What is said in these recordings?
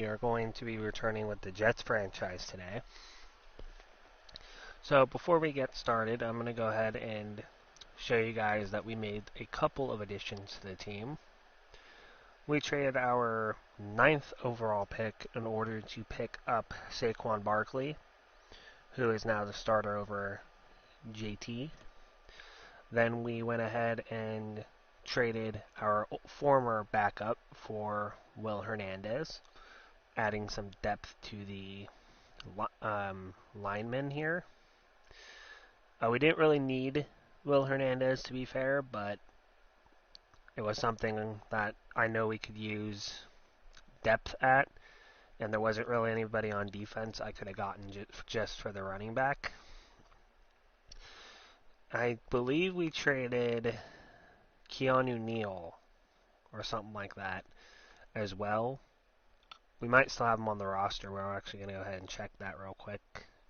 We are going to be returning with the Jets franchise today. So before we get started, I'm going to go ahead and show you guys that we made a couple of additions to the team. We traded our 9th overall pick in order to pick up Saquon Barkley, who is now the starter over JT. Then we went ahead and traded our former backup for Will Hernandez, adding some depth to the linemen here. We didn't really need Will Hernandez, to be fair, but it was something that I know we could use depth at, and there wasn't really anybody on defense I could have gotten just for the running back. I believe we traded Keanu Neal or something like that as well. We might still have him on the roster. We're actually going to go ahead and check that real quick.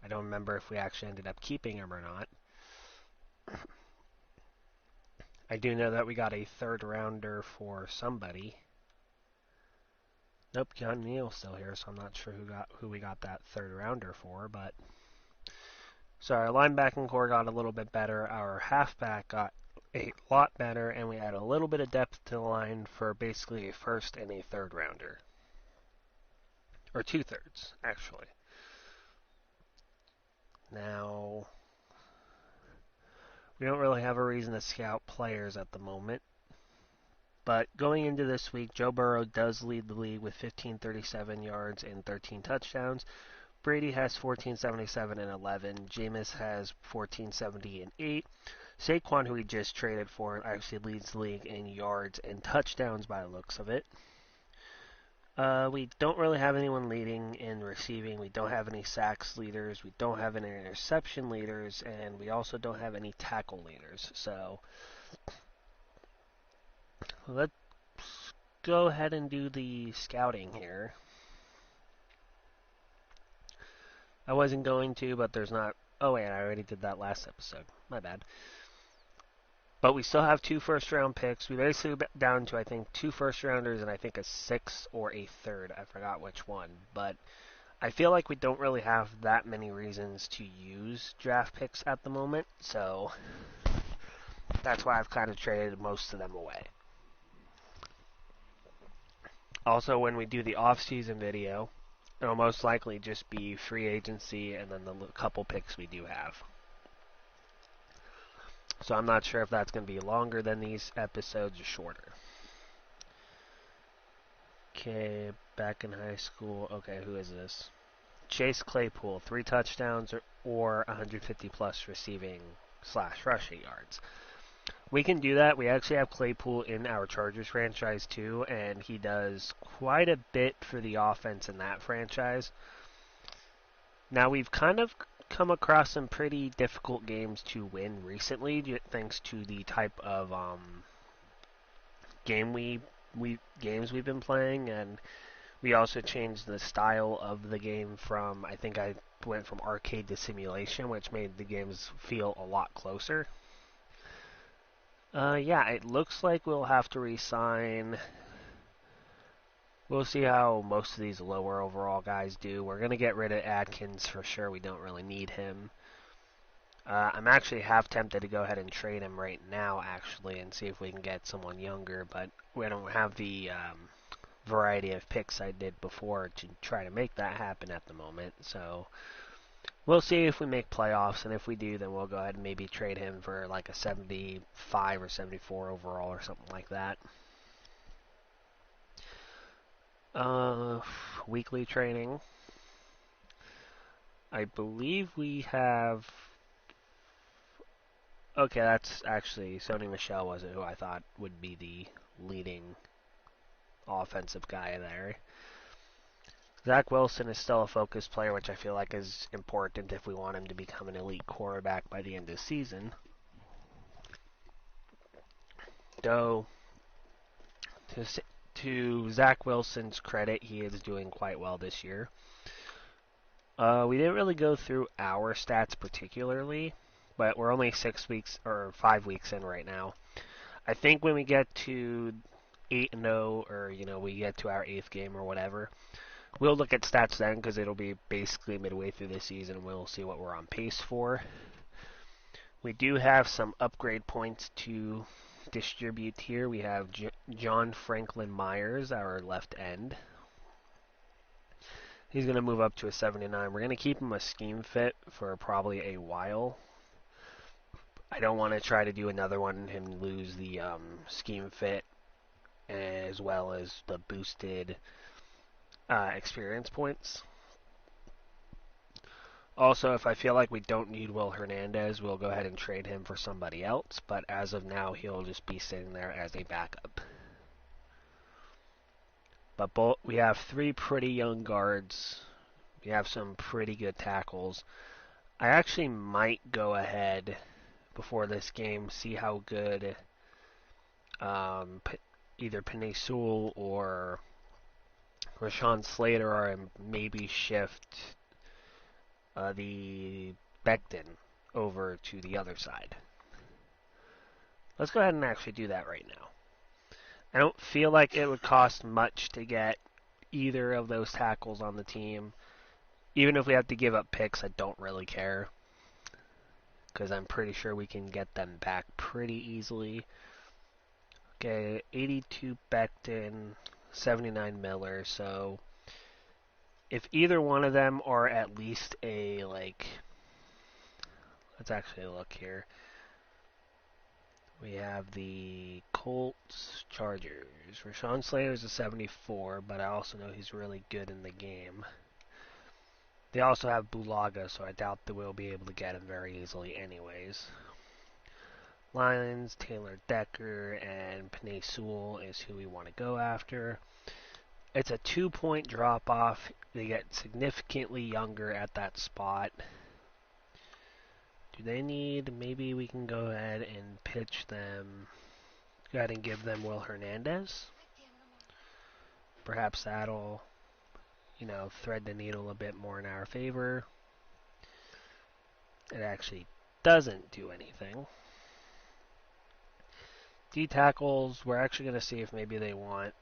I don't remember if we actually ended up keeping him or not. I do know that we got a third rounder for somebody. Nope, Keanu Neal's still here, so I'm not sure who we got that third rounder for, but so our linebacking core got a little bit better, our halfback got a lot better, and we had a little bit of depth to the line for basically a first and a third rounder. Or 2/3, actually. Now, we don't really have a reason to scout players at the moment. But going into this week, Joe Burrow does lead the league with 1,537 yards and 13 touchdowns. Brady has 1,477 and 11. Jameis has 1,470 and 8. Saquon, who we just traded for, actually leads the league in yards and touchdowns by the looks of it. We don't really have anyone leading in receiving. We don't have any sacks leaders. We don't have any interception leaders. And we also don't have any tackle leaders. So let's go ahead and do the scouting here. I wasn't going to, but there's not... Oh, wait, I already did that last episode. My bad. But we still have 2 first-round picks. We basically down to, I think, 2 first-rounders and I think a 6th or a 3rd. I forgot which one. But I feel like we don't really have that many reasons to use draft picks at the moment. So that's why I've kind of traded most of them away. Also, when we do the off-season video, it'll most likely just be free agency and then the couple picks we do have. So I'm not sure if that's going to be longer than these episodes or shorter. Okay, back in high school. Okay, who is this? Chase Claypool, 3 touchdowns or 150 plus receiving / rushing yards. We can do that. We actually have Claypool in our Chargers franchise too, and he does quite a bit for the offense in that franchise. Now, we've kind of come across some pretty difficult games to win recently, thanks to the type of games we've been playing, and we also changed the style of the game from, I think I went from arcade to simulation, which made the games feel a lot closer. Yeah, it looks like we'll have to re-sign. We'll see how most of these lower overall guys do. We're going to get rid of Adkins for sure. We don't really need him. I'm actually half tempted to go ahead and trade him right now, actually, and see if we can get someone younger, but we don't have the variety of picks I did before to try to make that happen at the moment. So we'll see if we make playoffs, and if we do, then we'll go ahead and maybe trade him for like a 75 or 74 overall or something like that. Weekly training. I believe we have... Okay, that's actually... Sony Michel was it who I thought would be the leading offensive guy there. Zach Wilson is still a focus player, which I feel like is important if we want him to become an elite quarterback by the end of the season. Though, to Zach Wilson's credit, he is doing quite well this year. We didn't really go through our stats particularly, but we're only 6 weeks or 5 weeks in right now. I think when we get to 8-0, or we get to our 8th game or whatever, We'll look at stats then because it'll be basically midway through the season and we'll see what we're on pace for. We do have some upgrade points to distribute here. We have John Franklin Myers, our left end. He's going to move up to a 79. We're going to keep him a scheme fit for probably a while. I don't want to try to do another one and lose the scheme fit as well as the boosted experience points. Also, if I feel like we don't need Will Hernandez, we'll go ahead and trade him for somebody else. But as of now, he'll just be sitting there as a backup. But we have 3 pretty young guards. We have some pretty good tackles. I actually might go ahead before this game, see how good either Penei Sewell or Rashawn Slater are, and maybe shift the Becton over to the other side. Let's go ahead and actually do that right now. I don't feel like it would cost much to get either of those tackles on the team. Even if we have to give up picks, I don't really care, because I'm pretty sure we can get them back pretty easily. Okay, 82 Becton, 79 Miller, so if either one of them are at least a, let's actually look here. We have the Colts, Chargers. Rashawn Slater is a 74, but I also know he's really good in the game. They also have Bulaga, so I doubt that we'll be able to get him very easily anyways. Lions, Taylor Decker, and Penei Sewell is who we want to go after. It's a 2-point drop-off. They get significantly younger at that spot. Do they need, maybe we can go ahead and pitch them, go ahead and give them Will Hernandez. Perhaps that'll, thread the needle a bit more in our favor. It actually doesn't do anything. D-tackles, we're actually going to see if maybe they want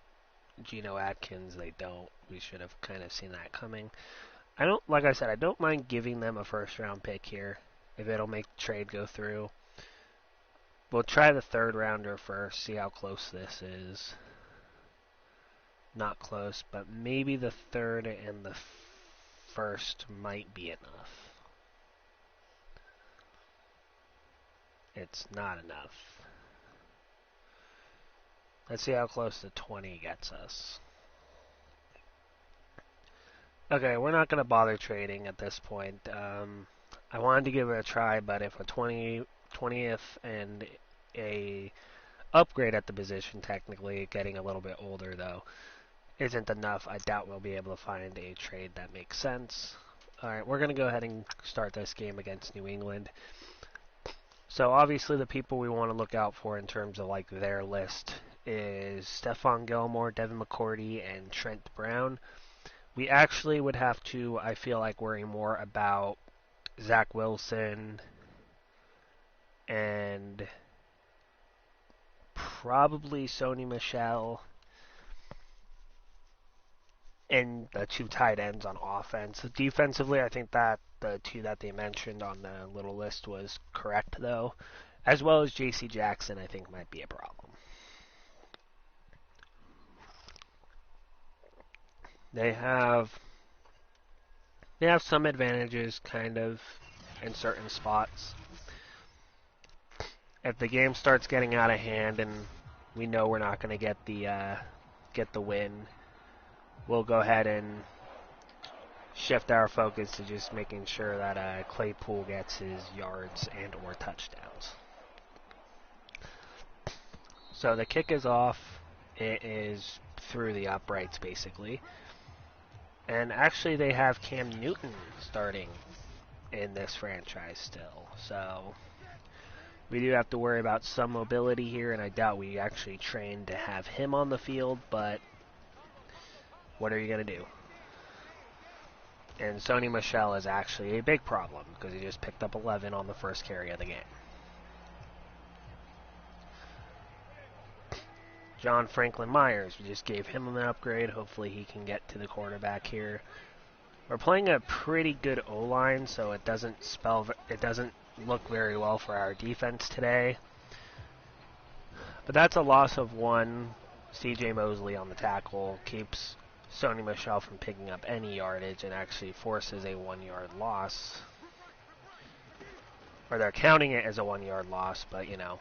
Geno Atkins. They don't. We should have kind of seen that coming. Like I said, I don't mind giving them a first-round pick here if it'll make the trade go through. We'll try the 3rd rounder first, see how close this is. Not close, but maybe the 3rd and the 1st might be enough. It's not enough. Let's see how close the 20 gets us. Okay, we're not going to bother trading at this point. I wanted to give it a try, but if a 20th and a upgrade at the position, technically getting a little bit older though, isn't enough, I doubt we'll be able to find a trade that makes sense. Alright, we're going to go ahead and start this game against New England. So obviously the people we want to look out for in terms of their list is Stephon Gilmore, Devin McCourty, and Trent Brown. We actually would have to, I feel like, worry more about Zach Wilson and probably Sony Michel and the 2 tight ends on offense. Defensively, I think that the 2 that they mentioned on the little list was correct, though. As well as J.C. Jackson, I think, might be a problem. They have some advantages, kind of, in certain spots. If the game starts getting out of hand and we know we're not going to get the win, we'll go ahead and shift our focus to just making sure that Claypool gets his yards and or touchdowns. So the kick is off. It is through the uprights, basically. And actually, they have Cam Newton starting in this franchise still. So we do have to worry about some mobility here, and I doubt we actually trained to have him on the field, but what are you going to do? And Sony Michel is actually a big problem because he just picked up 11 on the first carry of the game. John Franklin Myers, we just gave him an upgrade. Hopefully he can get to the quarterback here. We're playing a pretty good O-line, so it doesn't look very well for our defense today. But that's a loss of 1. C.J. Mosley on the tackle keeps Sony Michel from picking up any yardage and actually forces a 1-yard loss. Or they're counting it as a 1-yard loss, but you know.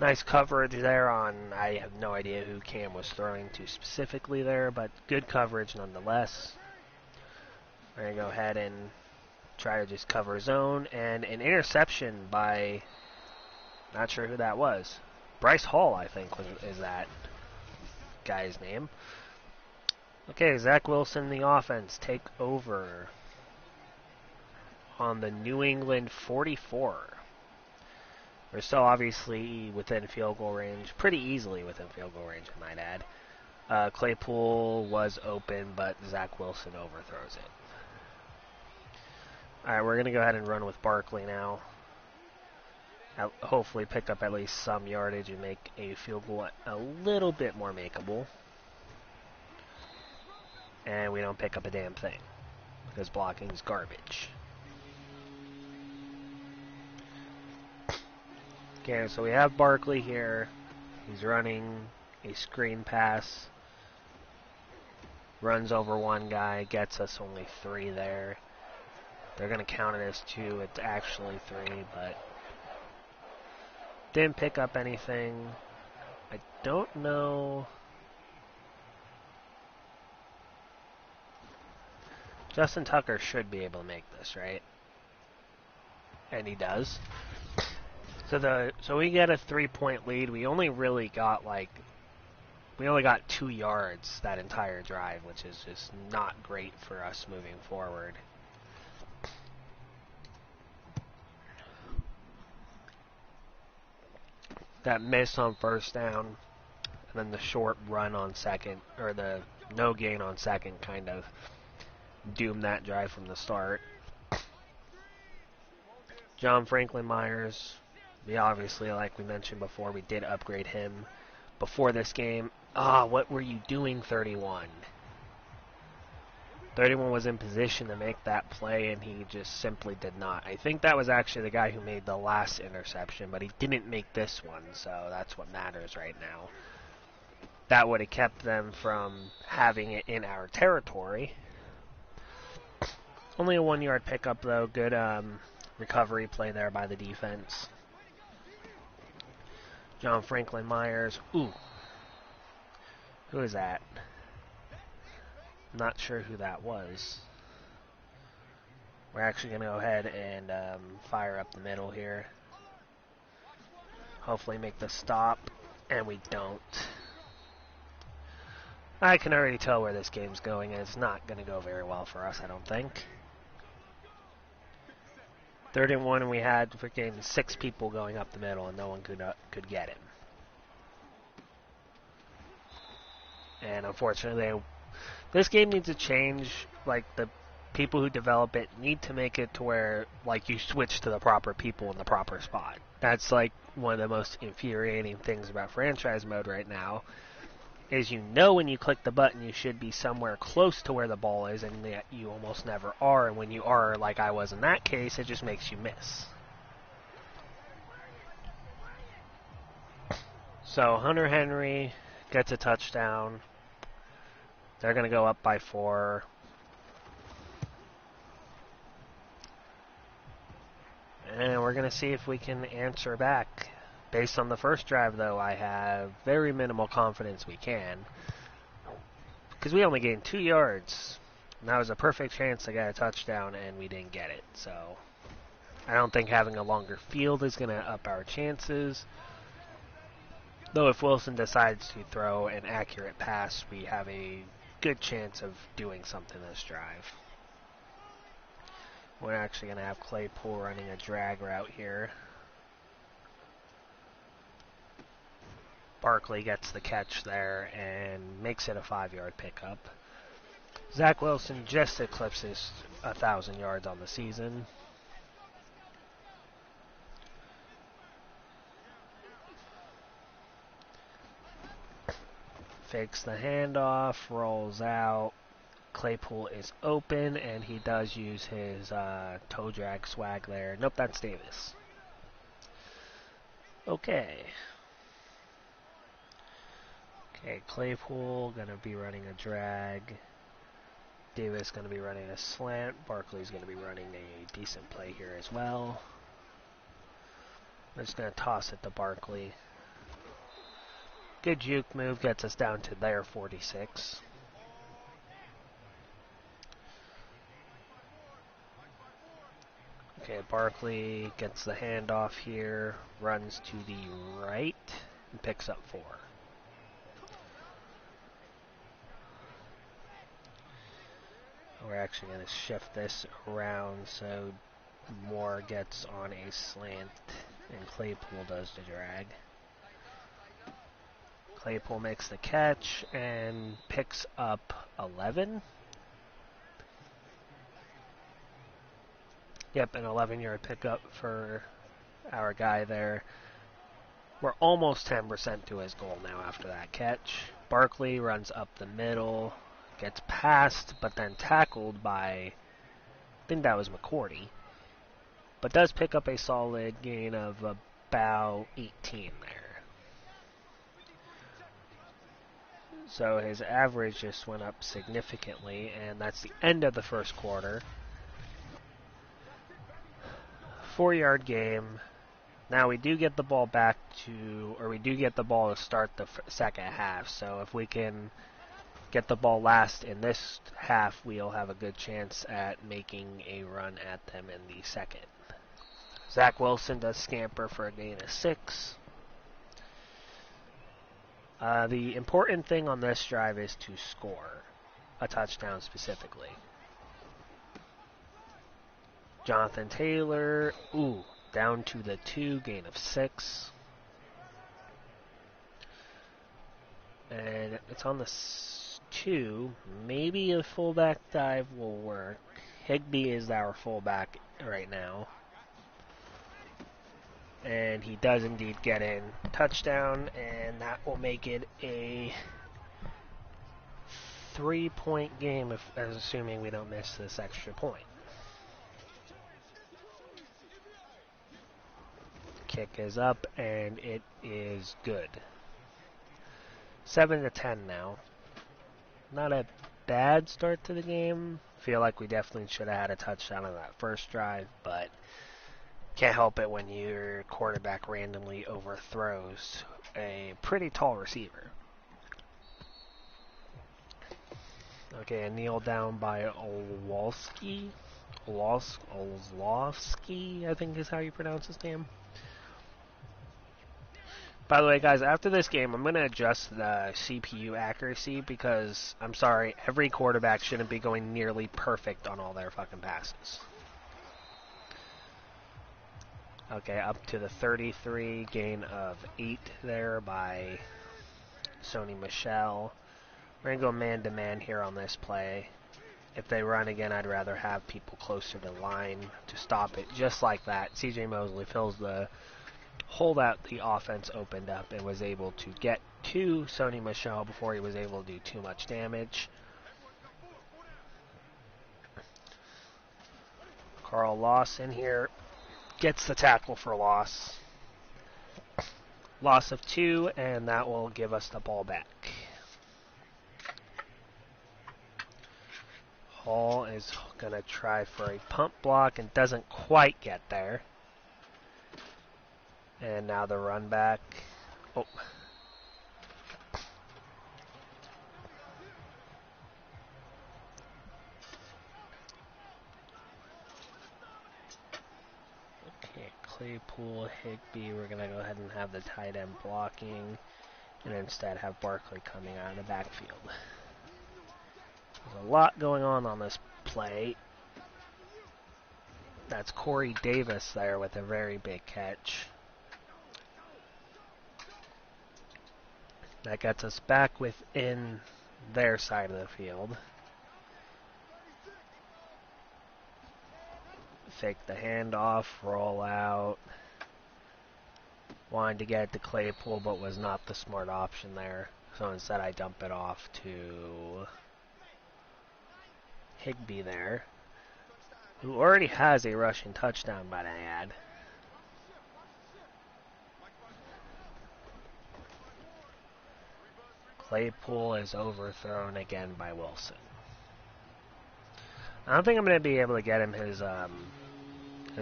Nice coverage there on, I have no idea who Cam was throwing to specifically there, but good coverage nonetheless. We're going to go ahead and try to just cover zone, and an interception by, not sure who that was. Bryce Hall, I think, is that guy's name. Okay, Zach Wilson, the offense, take over on the New England 44. We're still obviously within field goal range, pretty easily within field goal range, I might add. Claypool was open, but Zach Wilson overthrows it. Alright, we're going to go ahead and run with Barkley now. Hopefully pick up at least some yardage and make a field goal a little bit more makeable. And we don't pick up a damn thing, because blocking is garbage. Okay, so we have Barkley here. He's running a screen pass. Runs over one guy, gets us only 3 there. They're going to count it as 2. It's actually 3, but didn't pick up anything. I don't know. Justin Tucker should be able to make this, right? And he does. So we get a 3-point lead. We only really got 2 yards that entire drive, which is just not great for us moving forward. That miss on first down, and then the short run on second, or the no gain on second, kind of doomed that drive from the start. John Franklin Myers. We obviously, like we mentioned before, we did upgrade him before this game. What were you doing, 31? 31 was in position to make that play, and he just simply did not. I think that was actually the guy who made the last interception, but he didn't make this one, so that's what matters right now. That would have kept them from having it in our territory. Only a 1-yard pickup, though. Good recovery play there by the defense. John Franklin Myers. Ooh. Who is that? Not sure who that was. We're actually going to go ahead and fire up the middle here. Hopefully make the stop, and we don't. I can already tell where this game's going, and it's not going to go very well for us, I don't think. 3rd and 1, and we had freaking 6 people going up the middle, and no one could get him. And unfortunately, this game needs to change. Like, the people who develop it need to make it to where, like, you switch to the proper people in the proper spot. That's, like, one of the most infuriating things about franchise mode right now, is you know when you click the button you should be somewhere close to where the ball is, and yet you almost never are, and when you are, like I was in that case, it just makes you miss. So Hunter Henry gets a touchdown. They're going to go up by 4. And we're going to see if we can answer back. Based on the first drive, though, I have very minimal confidence we can. Because we only gained 2 yards. And that was a perfect chance to get a touchdown, and we didn't get it. So I don't think having a longer field is going to up our chances. Though if Wilson decides to throw an accurate pass, we have a good chance of doing something this drive. We're actually going to have Claypool running a drag route here. Barkley gets the catch there and makes it a 5-yard pickup. Zach Wilson just eclipses 1,000 yards on the season. Fakes the handoff, rolls out. Claypool is open, and he does use his toe drag swag there. Nope, that's Davis. Okay. Okay, Claypool going to be running a drag. Davis going to be running a slant. Barkley's going to be running a decent play here as well. I'm just going to toss it to Barkley. Good juke move, gets us down to their 46. Okay, Barkley gets the handoff here, runs to the right, and picks up 4. We're actually going to shift this around so Moore gets on a slant and Claypool does the drag. Claypool makes the catch and picks up 11. Yep, an 11-yard pickup for our guy there. We're almost 10% to his goal now after that catch. Barkley runs up the middle, gets passed, but then tackled by, I think that was McCourty, but does pick up a solid gain of about 18 there. So his average just went up significantly, and that's the end of the first quarter. 4-yard game. Now we do get the ball back to, or we do get the ball to start the second half. So if we can get the ball last in this half, we'll have a good chance at making a run at them in the second. Zach Wilson does scamper for a gain of 6. The important thing on this drive is to score a touchdown specifically. Jonathan Taylor, down to the 2, gain of 6. And it's on the 2. Maybe a fullback dive will work. Higbee is our fullback right now. And he does indeed get in. Touchdown, and that will make it a 3-point game, assuming we don't miss this extra point. Kick is up, and it is good. 7-10 now. Not a bad start to the game. Feel like we definitely should have had a touchdown on that first drive, but can't help it when your quarterback randomly overthrows a pretty tall receiver. Okay, a kneel down by Olowski. Olowski, I think is how you pronounce his name. By the way, guys, after this game, I'm going to adjust the CPU accuracy because, I'm sorry, every quarterback shouldn't be going nearly perfect on all their fucking passes. Okay, up to the 33, gain of 8 there by Sony Michel. We're going to go man-to-man here on this play. If they run again, I'd rather have people closer to line to stop it. Just like that, CJ Mosley fills the hole that the offense opened up and was able to get to Sony Michel before he was able to do too much damage. Carl Lawson here gets the tackle for loss. Loss of 2, and that will give us the ball back. Hall is going to try for a pump block and doesn't quite get there. And now the run back. Oh. Okay, Claypool, Higbee. We're going to go ahead and have the tight end blocking and instead have Barkley coming out of the backfield. There's a lot going on this play. That's Corey Davis there with a very big catch. That gets us back within their side of the field. Fake the handoff, roll out. Wanted to get it to Claypool, but was not the smart option there. So instead I dump it off to Higbee there, who already has a rushing touchdown, might I add. Claypool is overthrown again by Wilson. I don't think I'm going to be able to get him his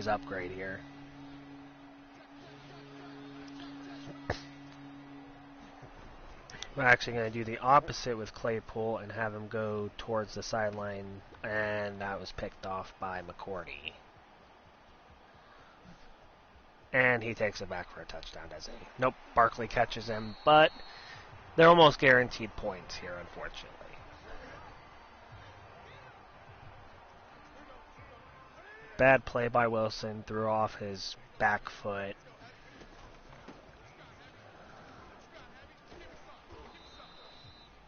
upgrade here. We're actually going to do the opposite with Claypool and have him go towards the sideline, and that was picked off by McCourty. And he takes it back for a touchdown, doesn't he? Nope, Barkley catches him, but they're almost guaranteed points here, unfortunately. Bad play by Wilson, threw off his back foot.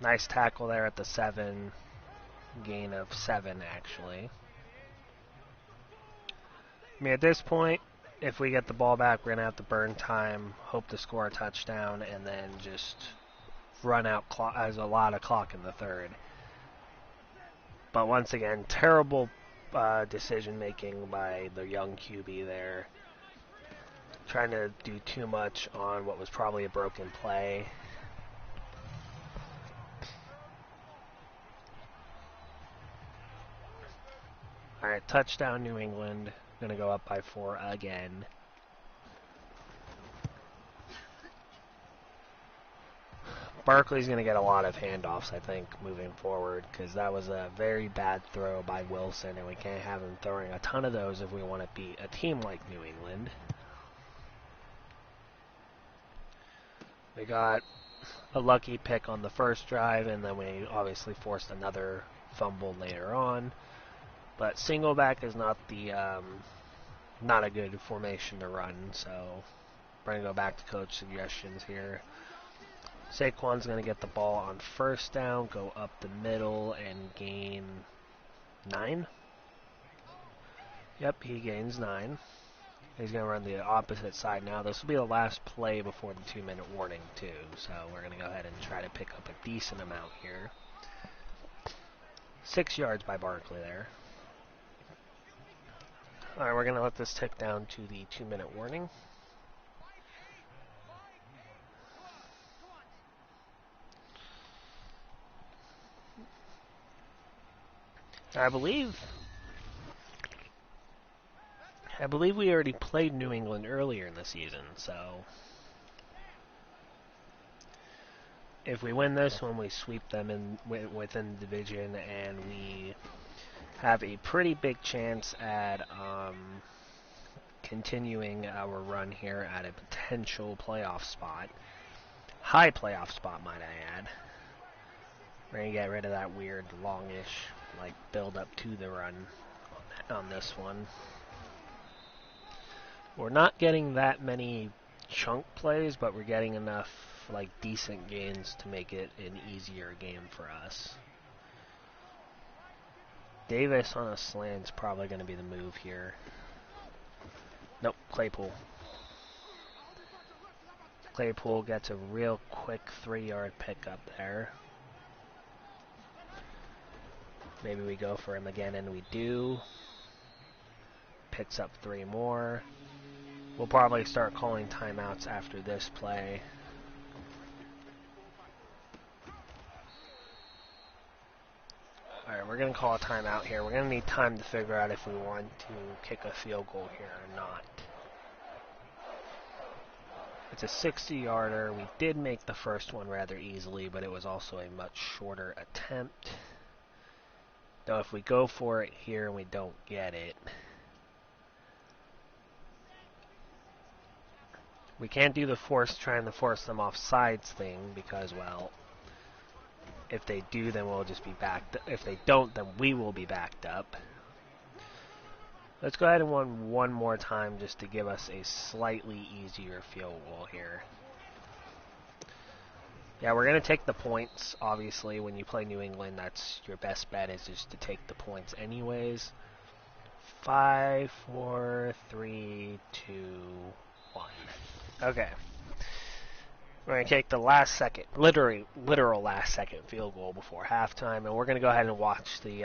Nice tackle there at the 7. Gain of 7, actually. I mean, at this point, if we get the ball back, we're going to have to burn time, hope to score a touchdown, and then just run out clock. There's a lot of clock in the third. But once again, terrible decision-making by the young QB there. Trying to do too much on what was probably a broken play. Alright, touchdown New England. Going to go up by 4 again. Barkley's going to get a lot of handoffs, I think, moving forward, because that was a very bad throw by Wilson, and we can't have him throwing a ton of those if we want to beat a team like New England. We got a lucky pick on the first drive, and then we obviously forced another fumble later on. But single back is not a good formation to run, so we're going to go back to coach suggestions here. Saquon's going to get the ball on first down, go up the middle, and gain 9. Yep, he gains 9. He's going to run the opposite side now. This will be the last play before the 2-minute warning, too. So we're going to go ahead and try to pick up a decent amount here. 6 yards by Barkley there. Alright, we're going to let this tick down to the 2-minute warning. I believe we already played New England earlier in the season, so if we win this one, we sweep them within the division, and we have a pretty big chance at continuing our run here at a potential playoff spot. High playoff spot, might I add. We're going to get rid of that weird, longish, build up to the run on this one. We're not getting that many chunk plays, but we're getting enough, decent gains to make it an easier game for us. Davis on a slant's probably going to be the move here. Nope, Claypool. Claypool gets a real quick 3-yard pickup there. Maybe we go for him again, and we do. Picks up 3 more. We'll probably start calling timeouts after this play. Alright, we're going to call a timeout here. We're going to need time to figure out if we want to kick a field goal here or not. It's a 60-yarder. We did make the first one rather easily, but it was also a much shorter attempt. Though if we go for it here and we don't get it, we can't do the trying to force them off sides thing because, well, if they do, then we'll just be backed up. If they don't, then we will be backed up. Let's go ahead and run one more time just to give us a slightly easier field goal here. Yeah, we're going to take the points, obviously. When you play New England, that's your best bet, is just to take the points anyways. 5, 4, 3, 2, 1. Okay. We're going to take the last second, literal last second field goal before halftime, and we're going to go ahead and watch the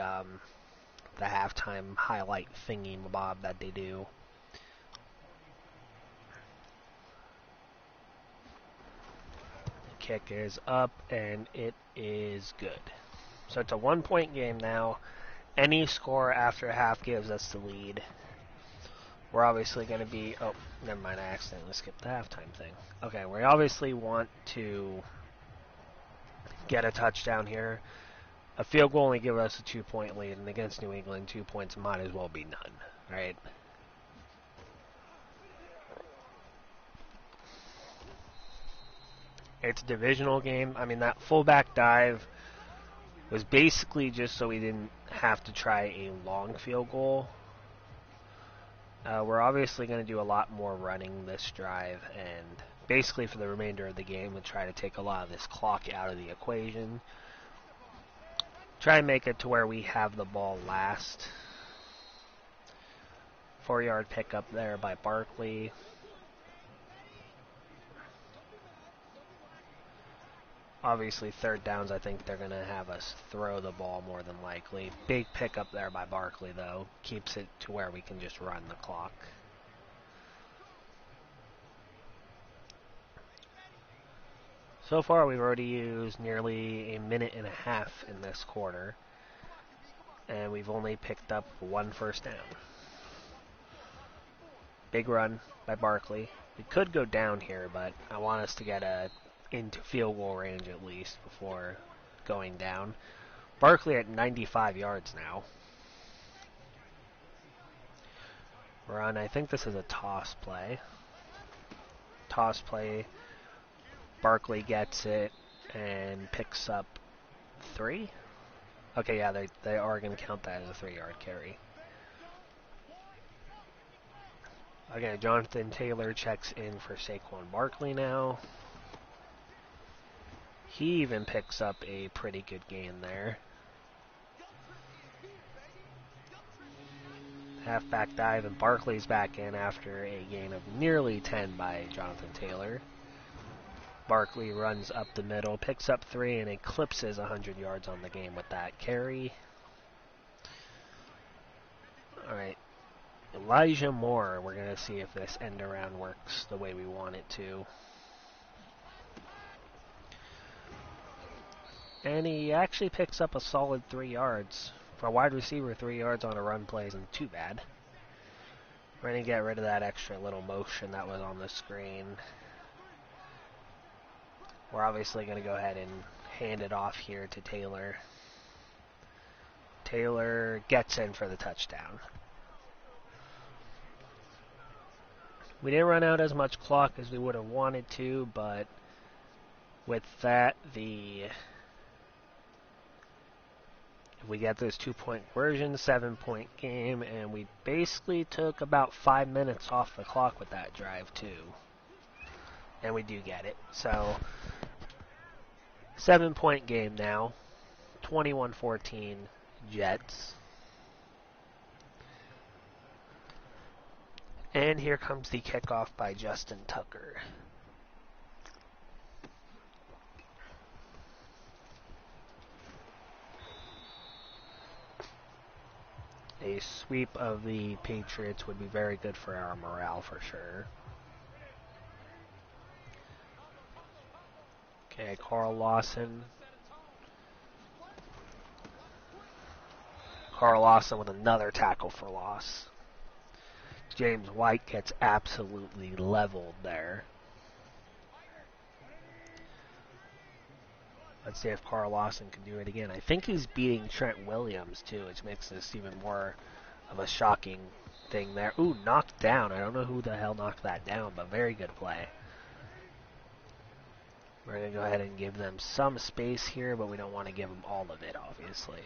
halftime highlight thingy bob that they do. The kick is up, and it is good. So it's a 1-point game now. Any score after half gives us the lead. We're obviously going to be... Oh, never mind, I accidentally skipped the halftime thing. Okay, we obviously want to get a touchdown here. A field goal only gives us a 2-point lead, and against New England, 2 points might as well be none, right? It's a divisional game. I mean, that fullback dive was basically just so we didn't have to try a long field goal. We're obviously going to do a lot more running this drive, and basically for the remainder of the game, we'll try to take a lot of this clock out of the equation. Try and make it to where we have the ball last. 4-yard pickup there by Barkley. Obviously, third downs, I think they're going to have us throw the ball more than likely. Big pickup there by Barkley, though. Keeps it to where we can just run the clock. So far, we've already used nearly a minute and a half in this quarter, and we've only picked up 1 first down. Big run by Barkley. We could go down here, but I want us to get into field goal range at least before going down. Barkley at 95 yards now. Run, I think this is a toss play. Toss play. Barkley gets it and picks up 3. Okay, yeah, they are going to count that as a 3-yard carry. Okay, Jonathan Taylor checks in for Saquon Barkley now. He even picks up a pretty good gain there. Halfback dive, and Barkley's back in after a gain of nearly 10 by Jonathan Taylor. Barkley runs up the middle, picks up 3, and eclipses 100 yards on the game with that carry. Alright, Elijah Moore, we're going to see if this end around works the way we want it to. And he actually picks up a solid 3 yards. For a wide receiver, 3 yards on a run play isn't too bad. We're going to get rid of that extra little motion that was on the screen. We're obviously going to go ahead and hand it off here to Taylor. Taylor gets in for the touchdown. We didn't run out as much clock as we would have wanted to, but with that, if we get this 2-point conversion, 7-point game, and we basically took about 5 minutes off the clock with that drive too. And we do get it. So, 7-point game now. 21-14 Jets. And here comes the kickoff by Justin Tucker. A sweep of the Patriots would be very good for our morale for sure. Okay, Carl Lawson. Carl Lawson with another tackle for loss. James White gets absolutely leveled there. Let's see if Carl Lawson can do it again. I think he's beating Trent Williams too, which makes this even more of a shocking thing there. Ooh, knocked down. I don't know who the hell knocked that down, but very good play. We're going to go ahead and give them some space here, but we don't want to give them all of it, obviously.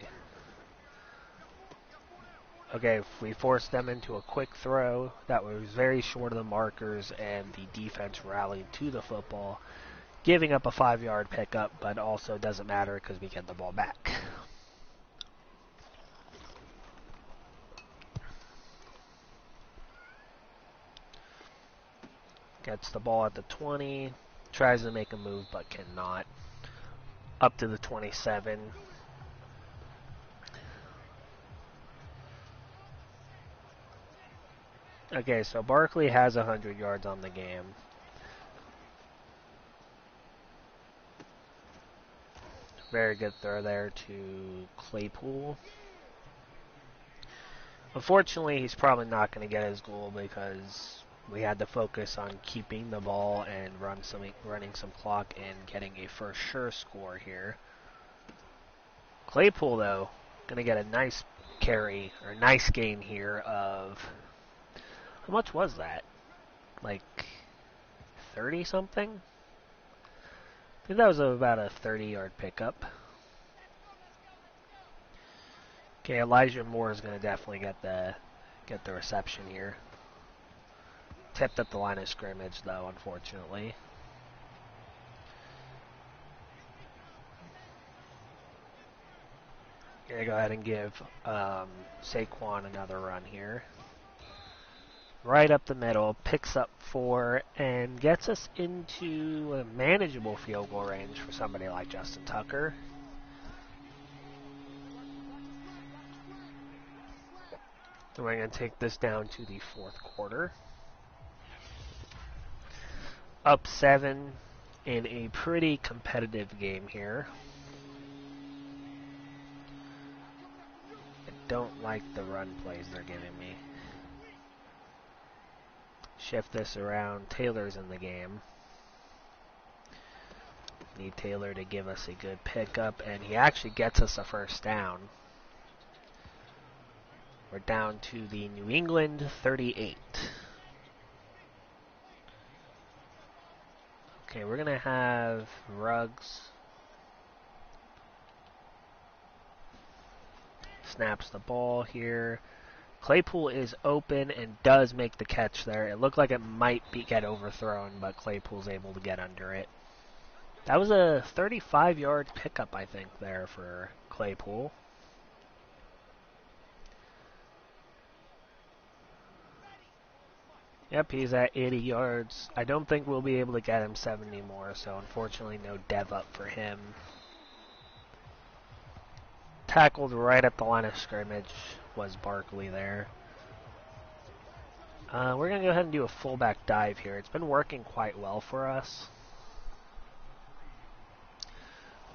Okay, if we force them into a quick throw, that was very short of the markers, and the defense rallied to the football, giving up a 5-yard pickup, but also doesn't matter because we get the ball back. Gets the ball at the 20. Tries to make a move but cannot. Up to the 27. Okay, so Barkley has 100 yards on the game. Very good throw there to Claypool. Unfortunately, he's probably not going to get his goal because we had to focus on keeping the ball and running some clock and getting a for sure score here. Claypool, though, going to get a nice carry, or nice gain here of... How much was that? Like 30-something? I think that was about a 30-yard pickup. Okay, Elijah Moore is going to definitely get the reception here. Tipped up the line of scrimmage, though, unfortunately. Gonna go ahead and give Saquon another run here. Right up the middle, picks up 4, and gets us into a manageable field goal range for somebody like Justin Tucker. So we're going to take this down to the fourth quarter. Up 7 in a pretty competitive game here. I don't like the run plays they're giving me. Shift this around. Taylor's in the game. Need Taylor to give us a good pickup, and he actually gets us a first down. We're down to the New England 38. Okay, we're going to have Ruggs. Snaps the ball here. Claypool is open and does make the catch there. It looked like it might get overthrown, but Claypool's able to get under it. That was a 35-yard pickup, I think, there for Claypool. Yep, he's at 80 yards. I don't think we'll be able to get him 70 more, so unfortunately no dev up for him. Tackled right at the line of scrimmage was Barkley there. We're going to go ahead and do a fullback dive here. It's been working quite well for us.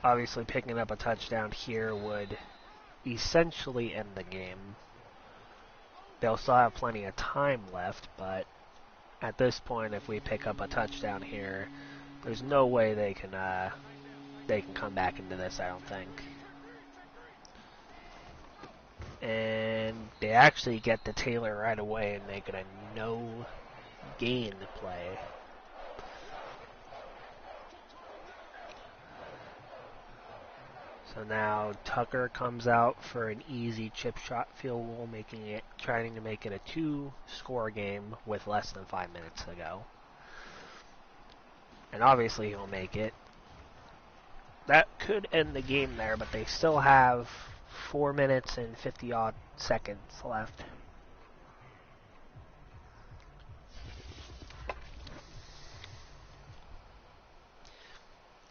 Obviously, picking up a touchdown here would essentially end the game. They'll still have plenty of time left, but at this point, if we pick up a touchdown here, there's no way they can come back into this, I don't think. And they actually get to Taylor right away and make it a no-gain play. So now Tucker comes out for an easy chip shot field goal, trying to make it a 2-score game with less than 5 minutes to go. And obviously he'll make it. That could end the game there, but they still have 4 minutes and 50-odd seconds left.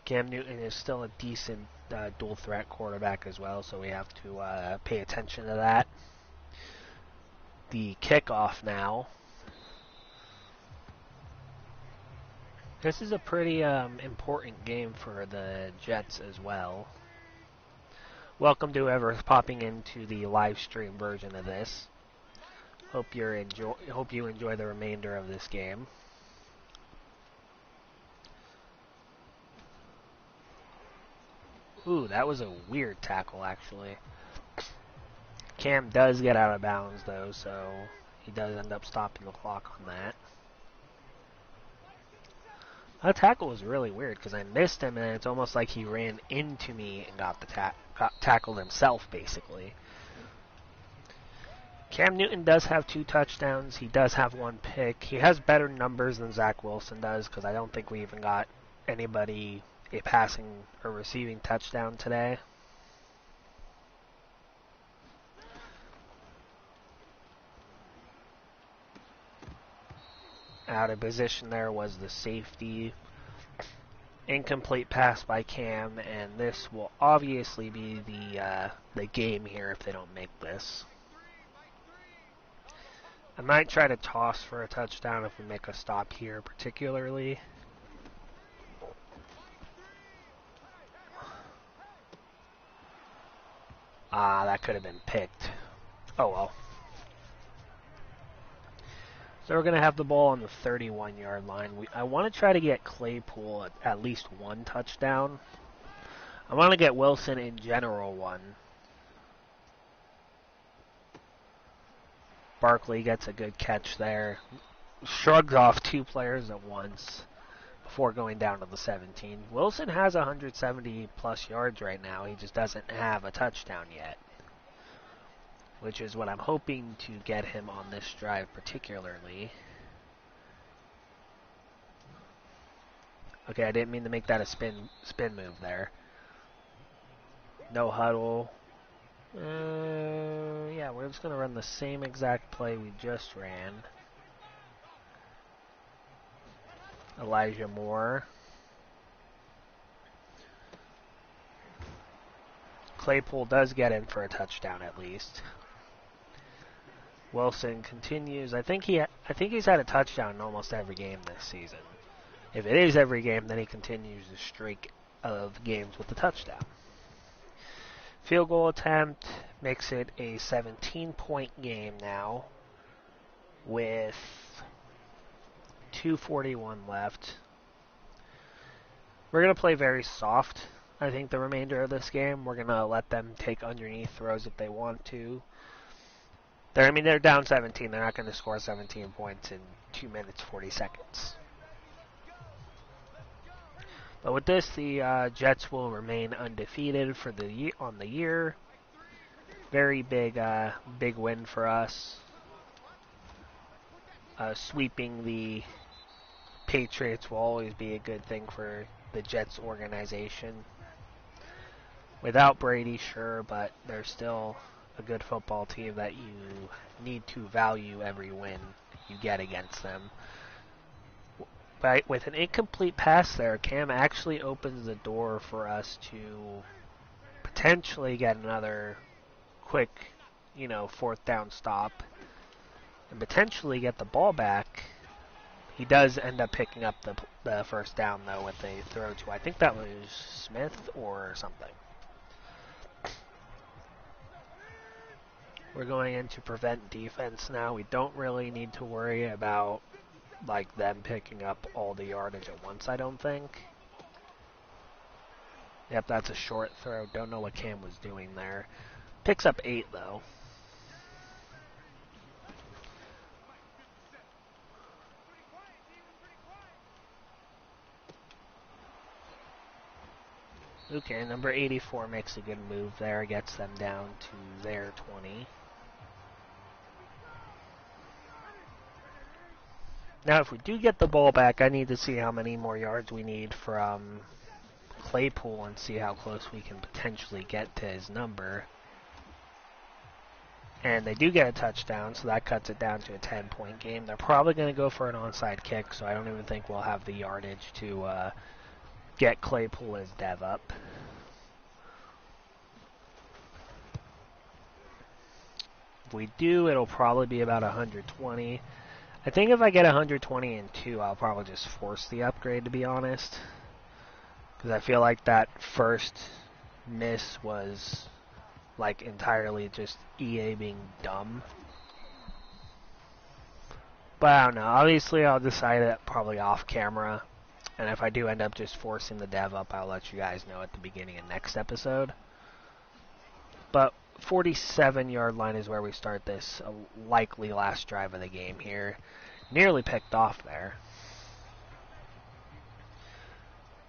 Cam Newton is still a decent dual-threat quarterback as well, so we have to pay attention to that. The kickoff now. This is a pretty important game for the Jets as well. Welcome to whoever's popping into the live stream version of this. Hope you enjoy the remainder of this game. Ooh, that was a weird tackle, actually. Cam does get out of bounds, though, so he does end up stopping the clock on that. That tackle was really weird, because I missed him, and it's almost like he ran into me and got tackled himself, basically. Cam Newton does have 2 touchdowns. He does have 1 pick. He has better numbers than Zach Wilson does, because I don't think we even got anybody a passing or receiving touchdown today. Out of position there was the safety. Incomplete pass by Cam, and this will obviously be the game here if they don't make this. I might try to toss for a touchdown if we make a stop here particularly. That could have been picked. Oh well. So we're going to have the ball on the 31-yard line. I want to try to get Claypool at least one touchdown. I want to get Wilson in general one. Barkley gets a good catch there. Shrugs off two players at once before going down to the 17. Wilson has 170 plus yards right now. He just doesn't have a touchdown yet, which is what I'm hoping to get him on this drive particularly. Okay, I didn't mean to make that a spin move there. No huddle. Yeah, we're just going to run the same exact play we just ran. Elijah Moore. Claypool does get in for a touchdown at least. Wilson continues. I think he's had a touchdown in almost every game this season. If it is every game, then he continues the streak of games with the touchdown. Field goal attempt makes it a 17-point game now with 2:41 left. We're going to play very soft, I think, the remainder of this game. We're going to let them take underneath throws if they want to. They're down 17. They're not going to score 17 points in 2 minutes, 40 seconds. But with this, the Jets will remain undefeated for on the year. Very big win for us. Sweeping the Patriots will always be a good thing for the Jets organization. Without Brady, sure, but they're still a good football team that you need to value every win you get against them. But with an incomplete pass there, Cam actually opens the door for us to potentially get another quick, fourth down stop and potentially get the ball back. He does end up picking up the first down, though, with a throw to, I think that was Smith or something. We're going into prevent defense now. We don't really need to worry about them picking up all the yardage at once, I don't think. Yep, that's a short throw. Don't know what Cam was doing there. Picks up 8, though. Okay, number 84 makes a good move there. Gets them down to their 20. Now, if we do get the ball back, I need to see how many more yards we need from Claypool and see how close we can potentially get to his number. And they do get a touchdown, so that cuts it down to a 10-point game. They're probably going to go for an onside kick, so I don't even think we'll have the yardage to get Claypool as dev up. If we do, it'll probably be about 120. I think if I get 120 and 2, I'll probably just force the upgrade, to be honest. Because I feel like that first miss was entirely just EA being dumb. But I don't know. Obviously, I'll decide it probably off camera. And if I do end up just forcing the dev up, I'll let you guys know at the beginning of next episode. But 47-yard line is where we start this likely last drive of the game here. Nearly picked off there.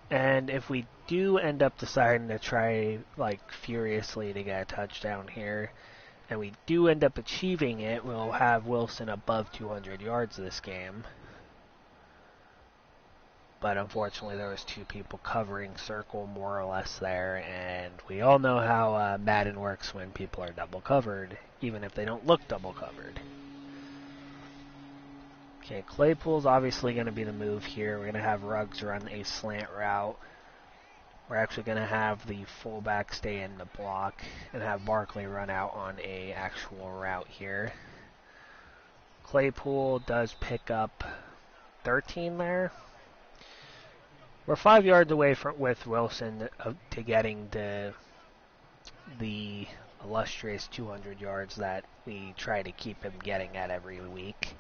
And if we do end up deciding to try furiously to get a touchdown here, and we do end up achieving it, we'll have Wilson above 200 yards this game. But unfortunately, there was 2 people covering circle more or less there, and we all know how Madden works when people are double covered, even if they don't look double covered. Okay, Claypool's obviously going to be the move here. We're going to have Ruggs run a slant route. We're actually going to have the fullback stay in the block and have Barkley run out on a actual route here. Claypool does pick up 13 there. We're 5 yards away with Wilson to getting the illustrious 200 yards that we try to keep him getting at every week.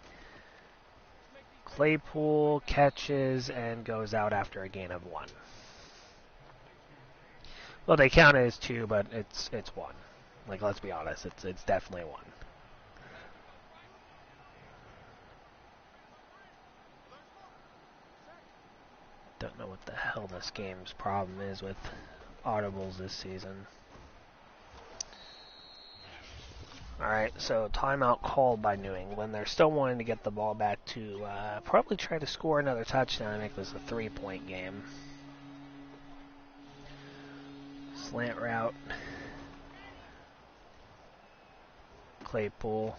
Claypool catches and goes out after a gain of 1. Well, they count it as 2, but it's 1. Like, let's be honest, it's definitely 1. Don't know what the hell this game's problem is with audibles this season. Alright, so timeout called by New England. They're still wanting to get the ball back to probably try to score another touchdown and make this a 3-point game. Slant route. Claypool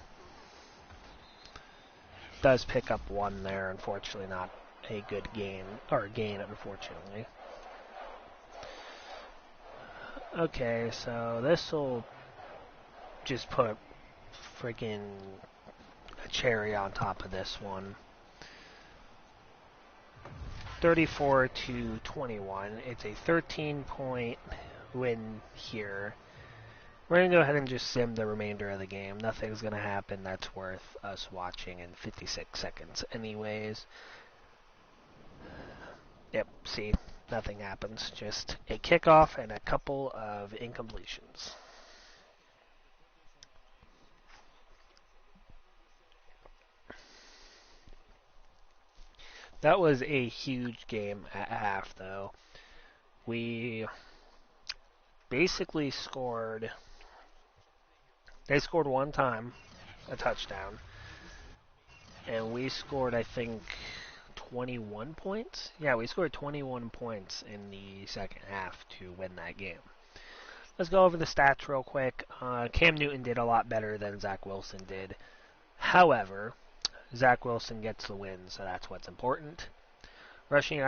does pick up 1 there. Unfortunately, not a good gain, unfortunately. Okay, so this will just put freaking a cherry on top of this one. 34-21. It's a 13-point win here. We're going to go ahead and just sim the remainder of the game. Nothing's going to happen that's worth us watching in 56 seconds anyways. Yep, see, nothing happens. Just a kickoff and a couple of incompletions. That was a huge game at half, though. We basically scored... They scored 1 time, a touchdown. And we scored, I think, 21 points? Yeah, we scored 21 points in the second half to win that game. Let's go over the stats real quick. Cam Newton did a lot better than Zach Wilson did. However, Zach Wilson gets the win, so that's what's important. Rushing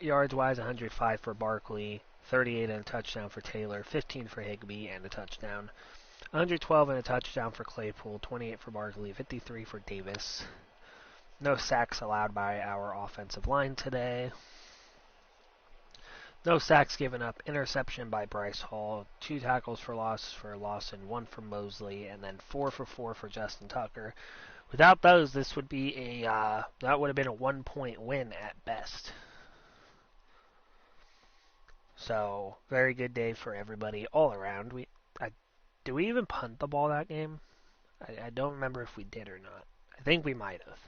yards-wise, 105 for Barkley, 38 and a touchdown for Taylor, 15 for Higbee and a touchdown, 112 and a touchdown for Claypool, 28 for Barkley, 53 for Davis. No sacks allowed by our offensive line today. No sacks given up. Interception by Bryce Hall. 2 tackles for Lawson, 1 for Mosley, and then 4 for 4 for Justin Tucker. Without those, this would be that would have been a 1-point win at best. So, very good day for everybody all around. Do we even punt the ball that game? I don't remember if we did or not. I think we might have.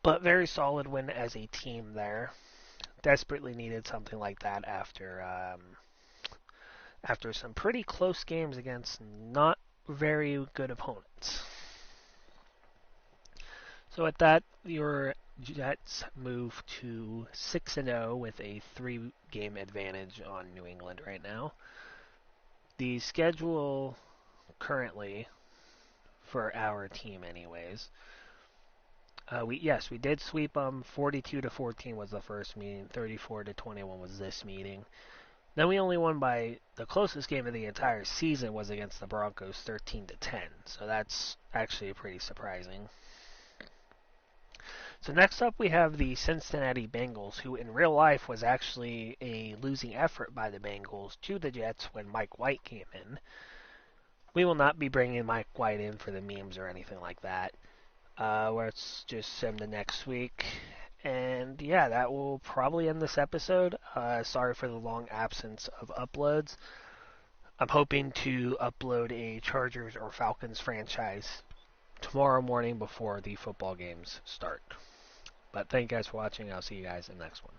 But very solid win as a team there. Desperately needed something like that after some pretty close games against not very good opponents. So with that, your Jets move to 6-0 with a 3-game advantage on New England right now. The schedule currently for our team anyways. We did sweep them. 42-14 was the first meeting. 34-21 was this meeting. Then we only won by the closest game of the entire season was against the Broncos, 13-10. So that's actually pretty surprising. So next up we have the Cincinnati Bengals, who in real life was actually a losing effort by the Bengals to the Jets when Mike White came in. We will not be bringing Mike White in for the memes or anything like that. Let's just sim the next week. And yeah, that will probably end this episode. Sorry for the long absence of uploads. I'm hoping to upload a Chargers or Falcons franchise tomorrow morning before the football games start. But thank you guys for watching. I'll see you guys in the next one.